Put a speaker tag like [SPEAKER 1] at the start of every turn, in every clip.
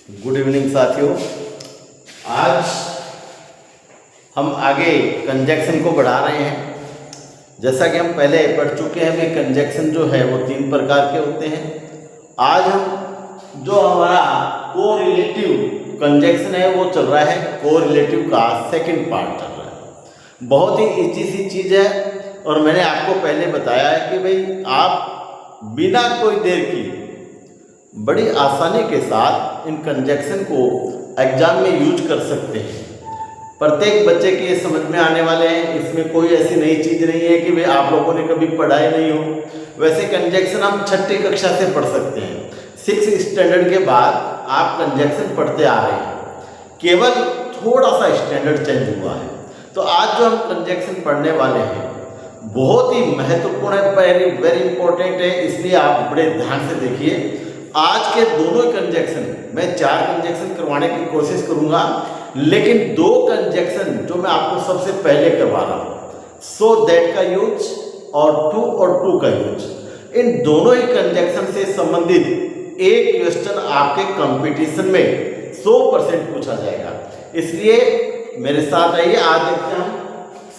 [SPEAKER 1] Good evening साथियों। आज हम आगे कंजक्शन को बढ़ा रहे हैं। जैसा कि हम पहले पढ़ चुके हैं कि कंजक्शन जो है वो 3 प्रकार के होते हैं। आज हम जो हमारा कोरिलेटिव कंजक्शन है वो चल रहा है, कोरिलेटिव का सेकंड पार्ट चल रहा है। बहुत ही इजी सी चीज़ है और मैंने आपको पहले बताया है कि भाई आप बिना कोई देर की बड़ी आसानी के साथ इन कंजक्शन को एग्जाम में यूज कर सकते हैं। प्रत्येक बच्चे के ये समझ में आने वाले हैं, इसमें कोई ऐसी नई चीज़ नहीं है कि भाई आप लोगों ने कभी पढ़ाई नहीं हो। वैसे कंजक्शन हम 6ठी कक्षा से पढ़ सकते हैं। 6th स्टैंडर्ड के बाद आप कंजक्शन पढ़ते आ रहे हैं, केवल थोड़ा सा स्टैंडर्ड चेंज हुआ है। तो आज जो हम कंजक्शन पढ़ने वाले हैं बहुत ही महत्वपूर्ण है, वेरी इंपॉर्टेंट है, इसलिए आप बड़े ध्यान से देखिए। आज के दोनों कंजक्शन मैं 4 कंजक्शन करवाने की कोशिश करूंगा, लेकिन 2 कंजक्शन जो मैं आपको सबसे पहले करवा रहा हूं, सो दैट का यूज और टू का यूज, इन दोनों ही कंजक्शन से संबंधित एक क्वेश्चन आपके कंपटीशन में 100% पूछा जाएगा। इसलिए मेरे साथ आइए, आज देखते हैं हम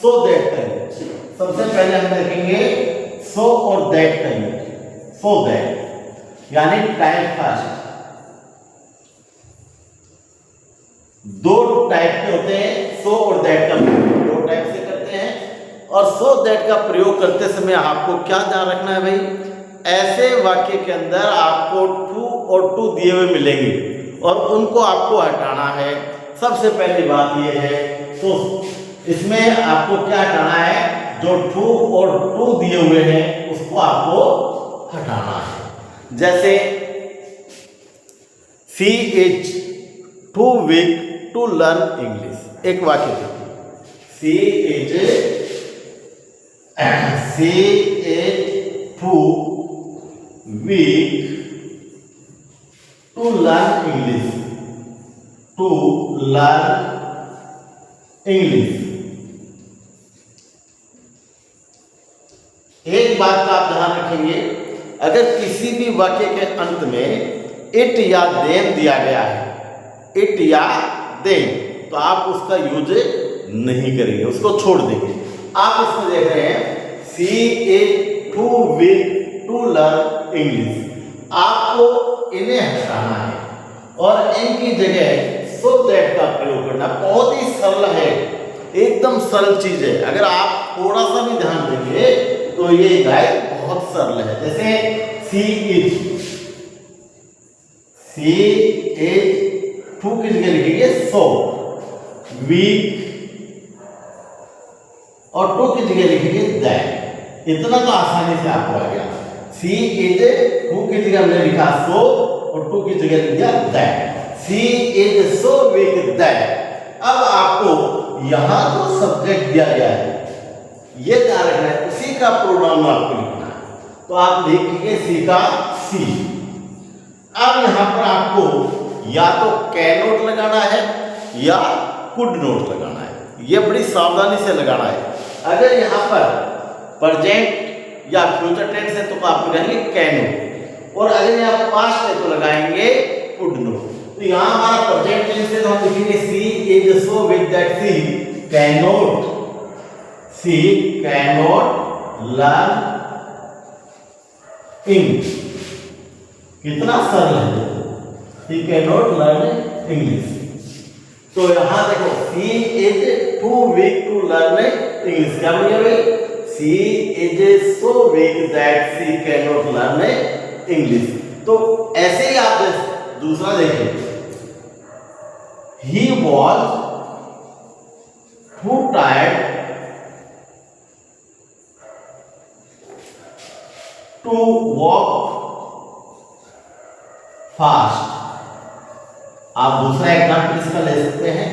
[SPEAKER 1] सो दैट का यूज। सबसे पहले हम देखेंगे सो और दैट का यूज। सो दैट यानी टाइम फास्ट। 2 टाइप के होते हैं, सो और दैट का प्रयोग 2 टाइप से करते हैं। और सो दैट का प्रयोग करते समय आपको क्या ध्यान रखना है भाई, ऐसे वाक्य के अंदर आपको टू और टू दिए हुए मिलेंगे और उनको आपको हटाना है। सबसे पहली बात यह है, तो इसमें आपको क्या हटाना है, जो टू और टू दिए हुए हैं उसको आपको हटाना है। जैसे she is too weak to learn English, एक वाक्य देखिए, she is too weak to learn English, to learn English. एक बात का आप ध्यान रखेंगे, अगर किसी भी वाक्य के अंत में इट या देन दिया गया है, इट या देन, तो आप उसका यूज नहीं करेंगे, उसको छोड़ देंगे। आप इसमें देख रहे हैं she is too weak to learn English, आपको इन्हें हटाना है और इनकी जगह सो दैट का प्रयोग करना। बहुत ही सरल है, एकदम सरल चीज है। अगर आप थोड़ा सा भी ध्यान देंगे तो ये गाइड बहुत सरल है। जैसे सी इज टू की जगह लिखेंगे सो, वीक और टू की जगह लिखेंगे दैट। इतना तो आसानी से आपको आ गया। सी इज टू की जगह हमने लिखा सो और टू की जगह लिख दिया that. She is so weak that. अब आपको यहां जो सब्जेक्ट दिया गया है ये ध्यान रखना है, उसी का प्रोनाउन आपको लिखना है। तो आप लिखिए सी का सी। अब यहां पर आपको या तो कैन नोट लगाना है या कुड नोट लगाना है, ये बड़ी सावधानी से लगाना है। अगर यहां पर प्रेजेंट या फ्यूचर टेंस है तो आप लगाएंगे कैन नोट, और अगर यहां पास्ट है तो लगाएंगे कुड नोट। तो यहां हमारा प्रेजेंट टेंस है तो हम लिखेंगे she is so with that she can not, she cannot learn English। कितना सरल है, she cannot learn English। तो यहां देखो she is too weak to learn English, क्या बोलिए भाई, she is so weak that she cannot learn English। तो ऐसे ही आप दूसरा देखिए, he was too tired to walk fast। आप दूसरा एग्जाम्पल इसका ले सकते हैं,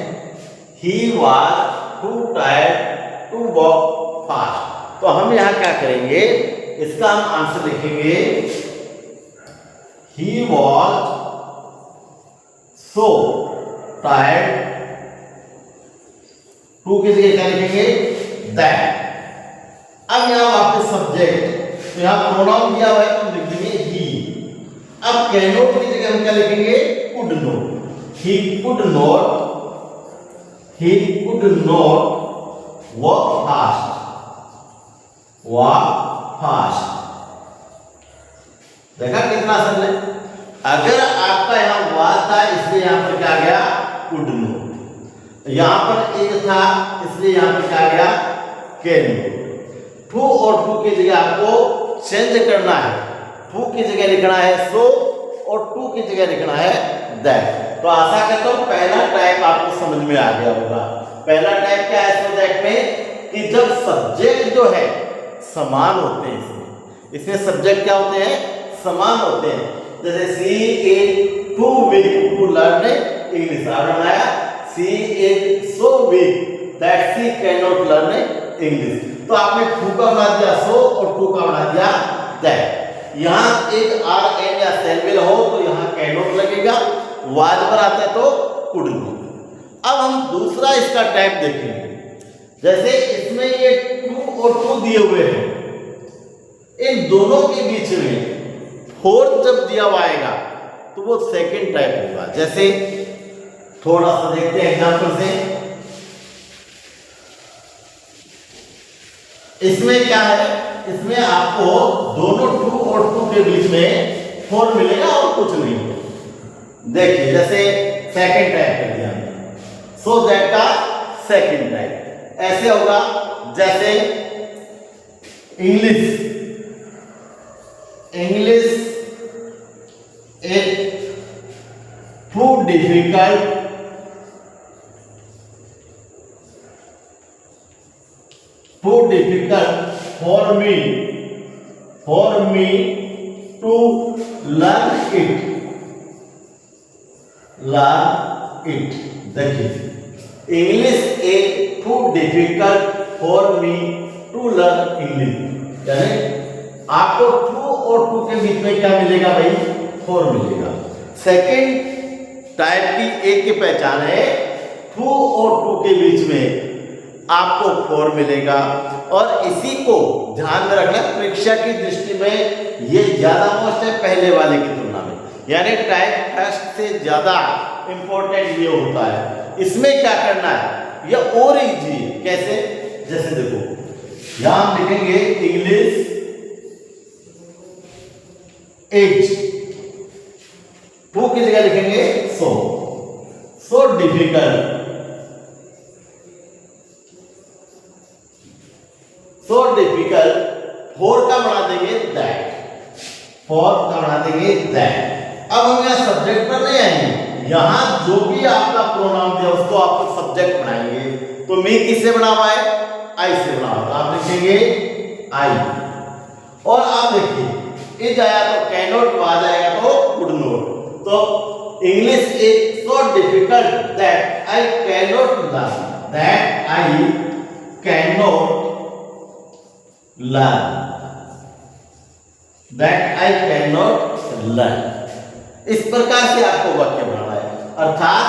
[SPEAKER 1] he was too tired to walk fast। तो हम यहां क्या करेंगे, इसका हम आंसर लिखेंगे he was so tired to की जगह क्या लिखेंगे that। अब यहां वापस सब्जेक्ट, तो यहाँ प्रोनाउन दिया हुआ है तो लिख देंगे ही। अब कैन नॉट की जगह हम क्या लिखेंगे, could not. he could not walk fast। देखा कितना आसान है। अगर आपका यहाँ was था इसलिए यहाँ पर क्या गया could not, यहाँ पर एक था इसलिए यहाँ पर क्या गया can not। टू और टू की जगह आपको चेंज करना है, टू की जगह लिखना है सो और टू की जगह लिखना है दैट। तो आशा करता हूँ पहला टाइप आपको समझ में आ गया होगा। पहला टाइप क्या है सो दैट में कि जब सब्जेक्ट जो है समान होते हैं, इसमें सब्जेक्ट क्या होते हैं समान होते हैं। जैसे she is too weak to learn English, आपने बनाया she is so weak that she can not learn English. तो आपने टू का बना दिया सो और टू का बना दिया दैट। यहाँ एक आर एन या सेलवेल हो तो यहाँ कैन नॉट लगेगा, वाज पर आता है तो कुड नॉट। अब हम दूसरा इसका टाइप देखेंगे। जैसे इसमें ये टू और टू दिए हुए हैं, इन दोनों के बीच में फोर्थ जब दिया हुआ आएगा तो वो सेकंड टाइप होगा। जैसे थोड़ा सा देखते हैं एग्जांपल से। इसमें क्या है, इसमें आपको दोनों टू और टू के बीच में फोर मिलेगा और कुछ नहीं। देखिए जैसे सेकंड टाइप कर दिया सो दैट का सेकंड टाइप ऐसे होगा। जैसे English is too difficult for me to learn it। देखिए English is too difficult for me to learn English, यानी आपको टू और टू के बीच में क्या मिलेगा भाई फोर मिलेगा। सेकंड टाइप की एक की पहचान है टू और टू के बीच में आपको फोर मिलेगा। और इसी को ध्यान में रखना, परीक्षा की दृष्टि में ये ज्यादा मोस्ट है पहले वाले की तुलना में, यानी टाइप फर्स्ट से ज्यादा इंपॉर्टेंट ये होता है। इसमें क्या करना है ये और इजी है। कैसे, जैसे देखो यहां हम लिखेंगे इंग्लिश एज, टू की जगह लिखेंगे सो डिफिकल्ट, फोर का बना देंगे दैट, अब हम यहाँ सब्जेक्ट पर नहीं आएंगे, यहां जो भी आपका प्रोनाउन दिया उसको आप सब्जेक्ट बनाएंगे। तो मी किससे बना हुआ है आई से बना हुआ, आप लिखेंगे आई। और आप देखिए इज आया तो कैन नॉट, वाज आएगा तो कुड नॉट। तो English is so difficult that I can not learn, इस प्रकार से आपको वाक्य बनाना है। अर्थात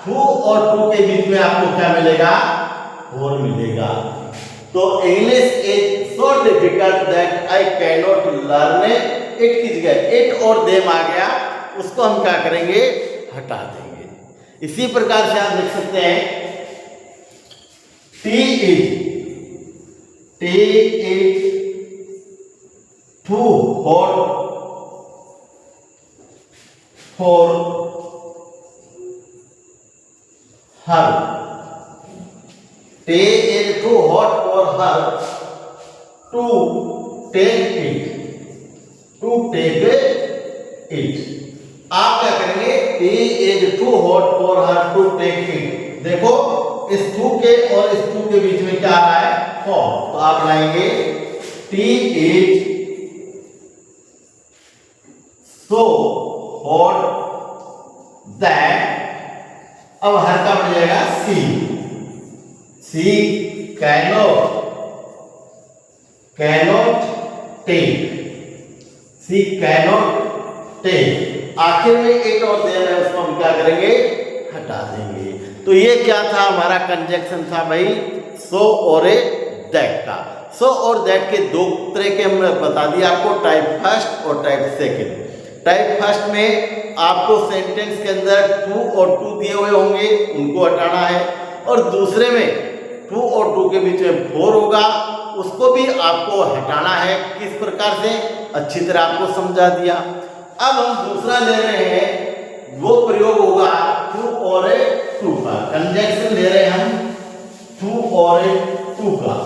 [SPEAKER 1] टू और टू के बीच में आपको क्या मिलेगा फोर मिलेगा। तो English is so difficult that I can not learn it की जगह इट और देम आ गया, उसको हम क्या करेंगे हटा देंगे। इसी प्रकार से आप लिख सकते हैं tea is too hot for her, tea is too hot for her to take it, आप क्या करेंगे tea is too hot for her to take it। देखो इस टू के और इस टू के बीच में क्या आ रहा है for, तो आप लाएंगे tea is so hot that, अब हर का बन जाएगा सी cannot take, आखिर में एट और देम है उसको हम क्या करेंगे हटा देंगे। तो ये क्या था हमारा कंजक्शन था भाई सो और दैट का। सो और दैट के दो तरह के हमने बता दिया आपको, टाइप फर्स्ट और टाइप सेकंड। टाइप फर्स्ट में आपको सेंटेंस के अंदर टू और टू दिए हुए होंगे, उनको हटाना है, और दूसरे में टू और टू के बीच में फोर होगा, उसको भी आपको हटाना है। किस प्रकार से, अच्छी तरह आपको समझा दिया। अब हम दूसरा ले रहे हैं, वो प्रयोग होगा टू और टू का, कंजंक्शन ले रहे हैं हम टू और टू का।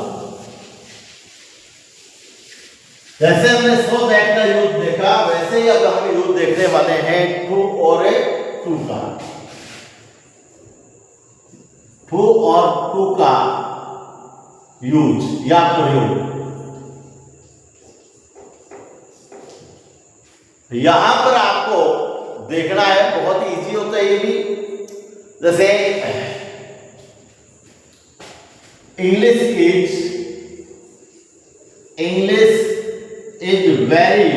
[SPEAKER 1] जैसे हमने सो दैट का यूज देखा, वैसे ही अब हम यूज देखने वाले हैं टू और टू का। टू और टू का यूज या प्रयोग। यहां पर आपको देखना है, बहुत ही इजी होता है ये भी। जैसे English is very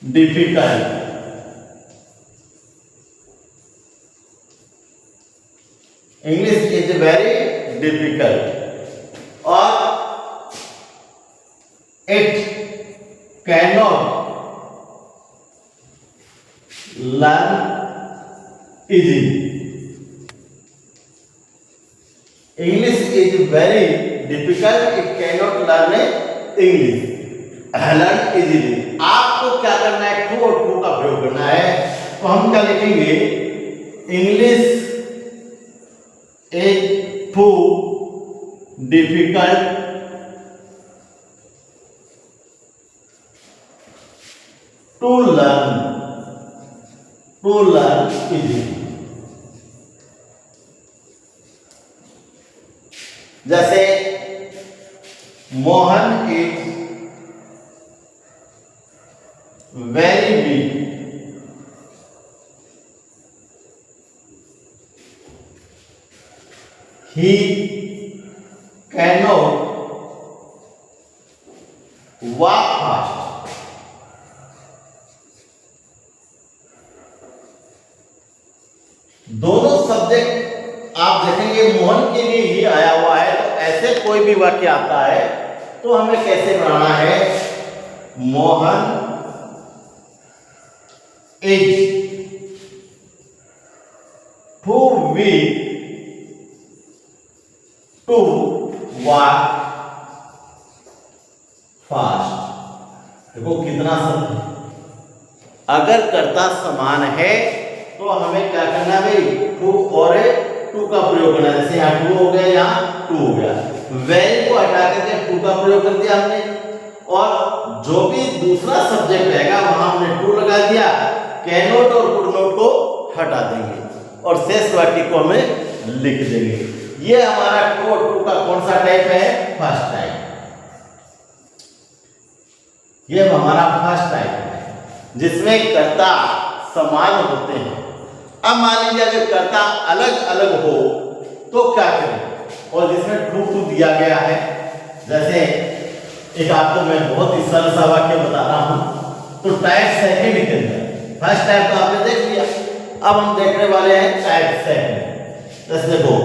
[SPEAKER 1] difficult. English is very difficult और it cannot learn easily. English is very difficult, it cannot learn English learn easily. आपको क्या करना है, टू और टू का प्रयोग करना है। तो हम क्या लिखेंगे, English is too difficult to learn easily. जैसे Mohan is very weak, he cannot walk fast। दोनों सब्जेक्ट आप देखेंगे मोहन के लिए ही आया हुआ है। तो ऐसे कोई भी वाक्य आता है तो हमें कैसे बनाना है, Mohan is too weak to walk fast. देखो कितना सब, अगर कर्ता समान है तो हमें क्या करना है भाई, टू और टू का प्रयोग करना है। जैसे यहाँ टू हो गया, यहाँ टू हो गया, वेरी को हटा करके टू का प्रयोग कर दिया हमने, और जो भी दूसरा सब्जेक्ट रहेगा वहां हमने टू लगा दिया। कैनोट और कुड नॉट को हटा देंगे और शेष वाक्य को हमें लिख देंगे। ये हमारा टू और टू का कौन सा टाइप है, फर्स्ट टाइप। ये हमारा फर्स्ट टाइप है जिसमें कर्ता समान होते हैं। अब मान लीजिए अगर कर्ता अलग अलग हो तो क्या करें, और जिसमें टू टू दिया गया है। जैसे एक आपको मैं बहुत ही सरल सा वाक्य बता रहा हूं। तो टाइप सेकंड के अंदर फर्स्ट टाइप तो आपने देख लिया, अब हम देखने वाले हैं टाइप सेकंड। जैसे देखो,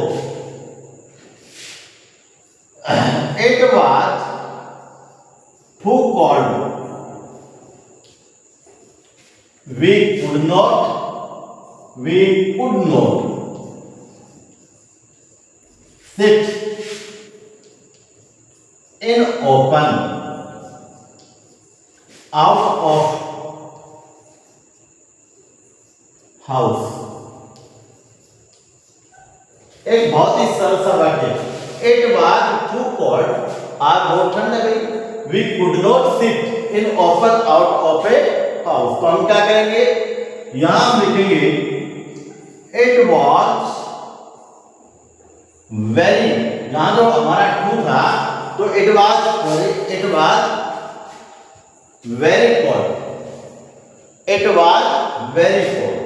[SPEAKER 1] it was who called, we could not sit in open out of house। एक बहुत ही सरल सा वाक्य, इट वाज टू कोल्ड, आज बहुत ठंड है भाई, we could not sit in open out of a house. तो हम क्या करेंगे, यहां हम लिखेंगे इट वॉज वेरी, यहां जो हमारा टू था तो it was very cold, it was very cold.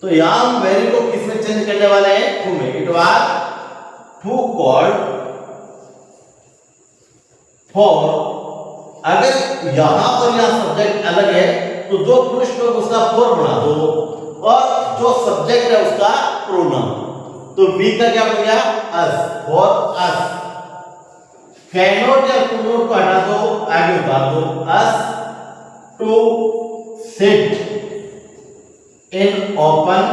[SPEAKER 1] तो यहां हम वेरी को किस में चेंज करने वाले हैं, टू में। It was too cold for, अगर यहां पर यहां सब्जेक्ट अलग है तो जो पुरुष को उसका फॉर बना दो और जो सब्जेक्ट है उसका प्रोनाउन। तो बी का क्या बन गया, अस, फॉर अस। कैनॉट या कुड नॉट को हटा दो, आगे उतार दो, us to sit in open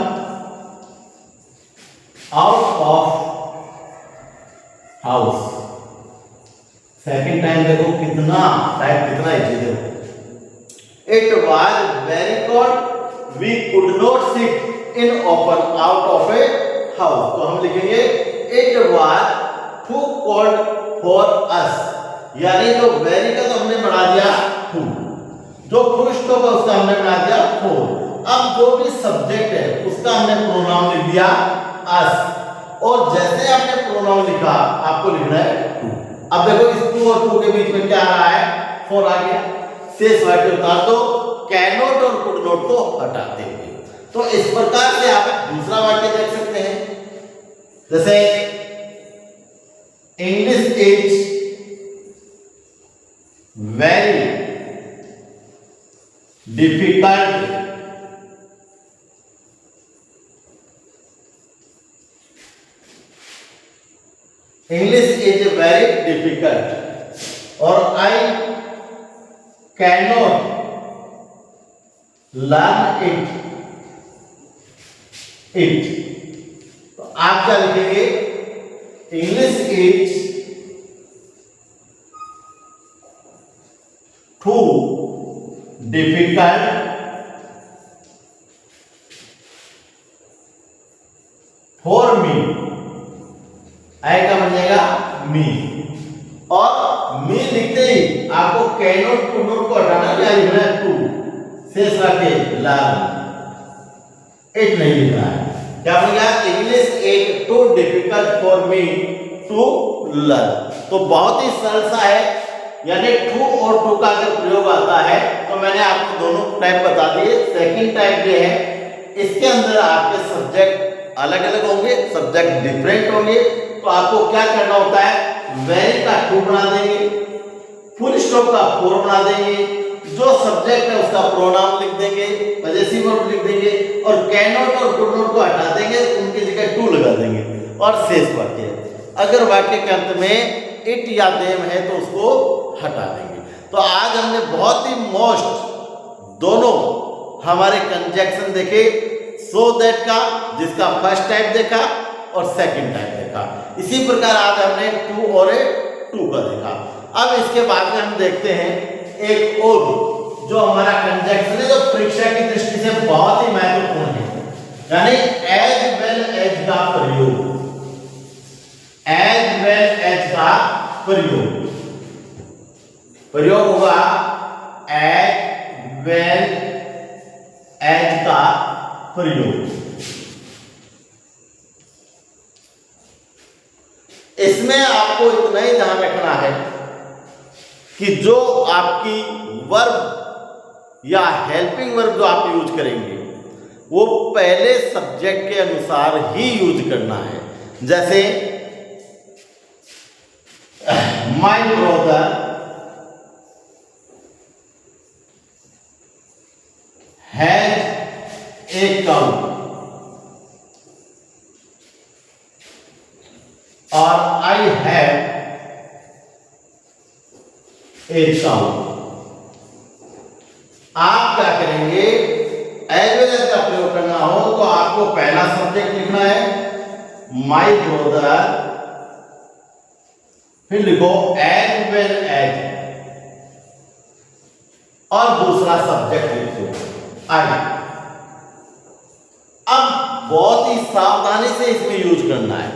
[SPEAKER 1] out of house। Second time देखो कितना टाइप कितना इजी देखो। It was very cold, we could not sit in open out of a house। तो हम लिखेंगे it was too cold for us, यानी जो very का तो हमने बढ़ा दिया too, जो फुल स्टॉप है उसका हमने बढ़ा दिया for। अब जो भी सब्जेक्ट है उसका हमने प्रोनाउन लिख दिया us, और जैसे आपने प्रोनाउन लिखा आपको लिखना है to। अब देखो इस टू और टू के बीच में क्या आ रहा है, फोर आ गया। शेष वाक्य उतार दो, कैनॉट और कुड नॉट को हटाते हुए। तो इस प्रकार से आप दूसरा वाक्य देख सकते हैं, जैसे English is very difficult English is very difficult और I cannot learn it। तो आप क्या लिखेंगे, English is too difficult for me। आई का बन जाएगा मी, और मी लिखते ही आपको कैनॉट टू नॉट को हटाना, क्या लिखना है टू, शेष वाक्य लर्न, इट नहीं लिखना है। क्या बन गया, English is too difficult for me to learn. तो बहुत ही सरल सा है, यानी टू और टू का अगर प्रयोग आता है तो मैंने आपको दोनों टाइप बता दिए। सेकंड टाइप ये है, इसके अंदर आपके सब्जेक्ट अलग अलग होंगे, सब्जेक्ट डिफरेंट होंगे। तो आपको क्या करना होता है, वेरी का टू बना देंगे, फुल स्टॉप का फोर बना देंगे, जो सब्जेक्ट है उसका प्रोनाउन लिख देंगे, पजेसिव वर्ब लिख देंगे, और कैनॉट और कुड नॉट को हटा देंगे, उनकी जगह टू लगा देंगे, और शेष वाक्य। अगर वाक्य के अंत में इट या देम है तो उसको हटा देंगे। तो आज हमने बहुत ही मोस्ट दोनों हमारे कंजक्शन देखे, सो दैट का, जिसका फर्स्ट टाइप देखा और सेकंड टाइप देखा। इसी प्रकार आज हमने टू और टू का देखा। अब इसके बाद में हम देखते हैं एक और जो हमारा कंजक्शन है, जो परीक्षा की दृष्टि से बहुत ही महत्वपूर्ण है, यानी एज वेल एज का प्रयोग। एज वेल एज का प्रयोग होगा, एज वेल एज का प्रयोग। इसमें आपको इतना ही ध्यान रखना है कि जो आपकी वर्ब या हेल्पिंग वर्ब जो आप यूज करेंगे वो पहले सब्जेक्ट के अनुसार ही यूज करना है। जैसे my brother has a cow, और आई हैव ए काउ। आप क्या करेंगे, एज वेल एज का प्रयोग करना हो तो आपको पहला सब्जेक्ट लिखना है माय ब्रदर, फिर लिखो एज वेल एज, और दूसरा सब्जेक्ट लिखो आई। अब बहुत ही सावधानी से इसमें यूज करना है।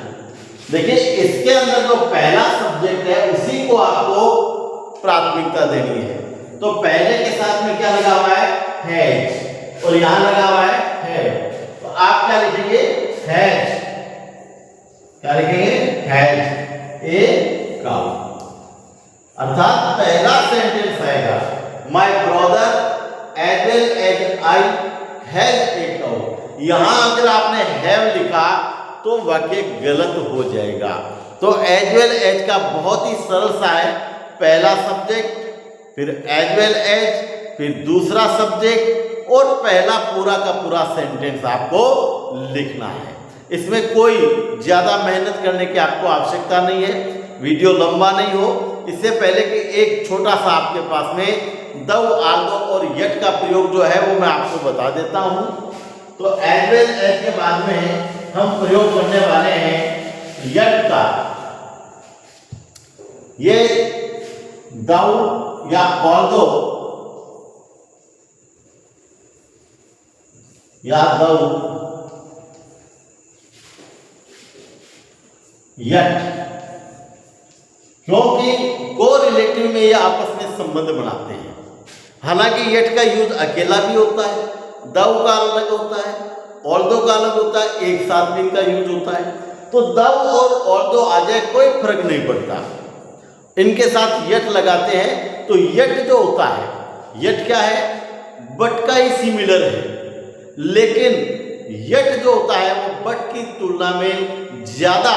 [SPEAKER 1] देखिए इसके अंदर जो पहला सब्जेक्ट है उसी को आपको प्राथमिकता देनी है। तो पहले के साथ में क्या लगा हुआ है, हैज, और यहां लगा हुआ है हैव। तो आप क्या लिखेंगे, हैज, क्या लिखेंगे, हैज ए काउ। अर्थात पहला सेंटेंस आएगा my brother as well as I has a cow. यहां अगर आपने हैव लिखा तो वाक्य गलत हो जाएगा। तो एज वेल एज का बहुत ही सरल सा है, पहला सब्जेक्ट, फिर एज वेल एज, फिर दूसरा सब्जेक्ट, और पहला पूरा का पूरा सेंटेंस आपको लिखना है। इसमें कोई ज़्यादा मेहनत करने की आपको आवश्यकता नहीं है, वीडियो लंबा नहीं हो। इससे पहले कि एक छोटा सा आपके पास में दव, आल्दो और यट का प्रयोग जो है वो मैं आपको बता देता हूं। तो एज वेल एज के बाद में हम प्रयोग करने वाले हैं यट का। ये दव या आल्दो या दव, यट, क्योंकि कोरिलेटिव में ये आपस में संबंध बनाते हैं। हालांकि यट का यूज अकेला भी होता है, दव का अलग होता है, आल्दो का अलग होता है, एक साथ भी इनका यूज होता है। तो दव और आल्दो आ जाए कोई फर्क नहीं पड़ता, इनके साथ यट लगाते हैं तो यट जो होता है, यट क्या है, बट का ही सिमिलर है, लेकिन यट जो होता है वो बट की तुलना में ज्यादा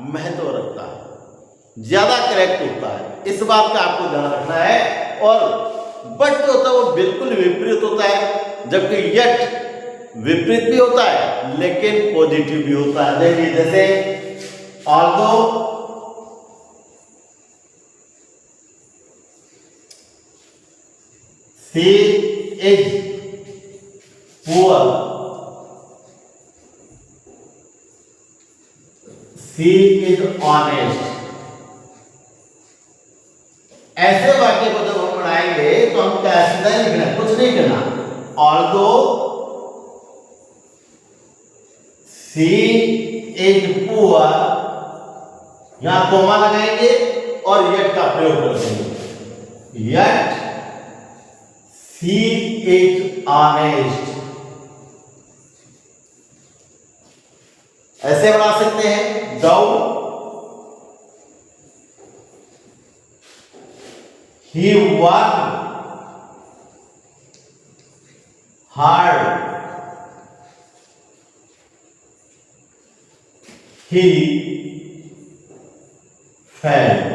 [SPEAKER 1] महत्व रखता है, ज्यादा करेक्ट होता है। इस बात का आपको ध्यान रखना है। और बट जो होता है वो बिल्कुल विपरीत होता है, जबकि यट विपरीत भी होता है लेकिन पॉजिटिव भी होता है। देखिए जैसे Aldous she is poor, she is honest. ऐसे वाक्य को जब हम पढ़ाएंगे तो हम क्या सीधा लिखना, कुछ नहीं करना। ऑल्दो शी इज पुअर, यहां कोमा लगाएंगे और यट का प्रयोग करेंगे। यट शी इज ऑनेस्ट, ऐसे बना सकते हैं। दव he worked hard, he failed।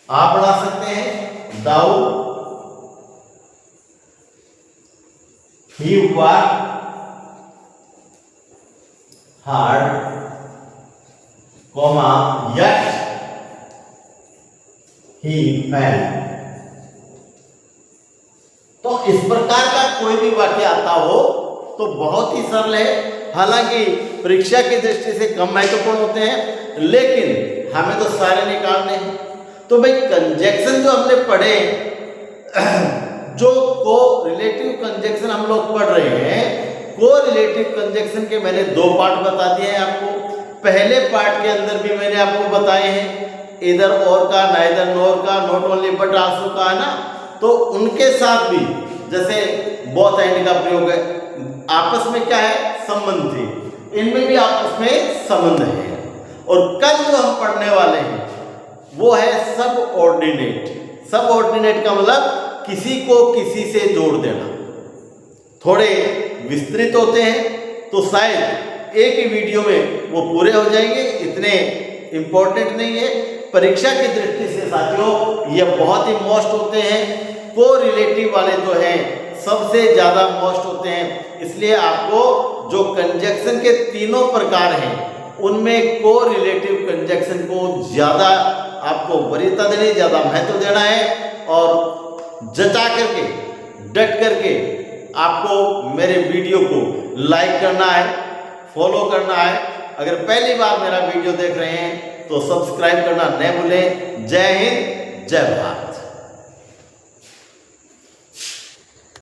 [SPEAKER 1] आप बढ़ा सकते हैं दाऊ, he worked hard, comma yet he failed। तो इस प्रकार का कोई भी वाक्य आता हो तो बहुत ही सरल है। हालांकि परीक्षा की दृष्टि से कम महत्वपूर्ण होते हैं, लेकिन हमें तो सारे निकालने हैं। तो भाई कंजक्शन जो हमने पढ़े, जो को रिलेटिव कंजक्शन हम लोग पढ़ रहे हैं, को रिलेटिव कंजक्शन के मैंने 2 पार्ट बता दिए हैं आपको। पहले पार्ट के अंदर भी मैंने आपको बताए हैं, इधर और का, नाइदर नोर का, नॉट ओनली बट आल्सो का, है ना। तो उनके साथ भी जैसे बोथ एंड का प्रयोग है, आपस में क्या है, संबंध थे, इनमें भी आपस में संबंध है। और कल जो हम पढ़ने वाले हैं वो है सब ऑर्डिनेट। सब ऑर्डिनेट का मतलब किसी को किसी से जोड़ देना। थोड़े विस्तृत होते हैं तो शायद एक ही वीडियो में वो पूरे हो जाएंगे, इतने इंपॉर्टेंट नहीं है। परीक्षा की दृष्टि से साथियों ये बहुत ही मोस्ट होते हैं। को रिलेटिव वाले जो हैं सबसे ज्यादा मोस्ट होते हैं, इसलिए आपको जो कंजक्शन के तीनों प्रकार हैं उनमें को रिलेटिव कंजक्शन को ज्यादा आपको वरीयता देनी, ज्यादा महत्व देना है। और जता करके, डट करके आपको मेरे वीडियो को लाइक करना है, फॉलो करना है। अगर पहली बार मेरा वीडियो देख रहे हैं तो सब्सक्राइब करना न भूलें। जय हिंद, जय भारत।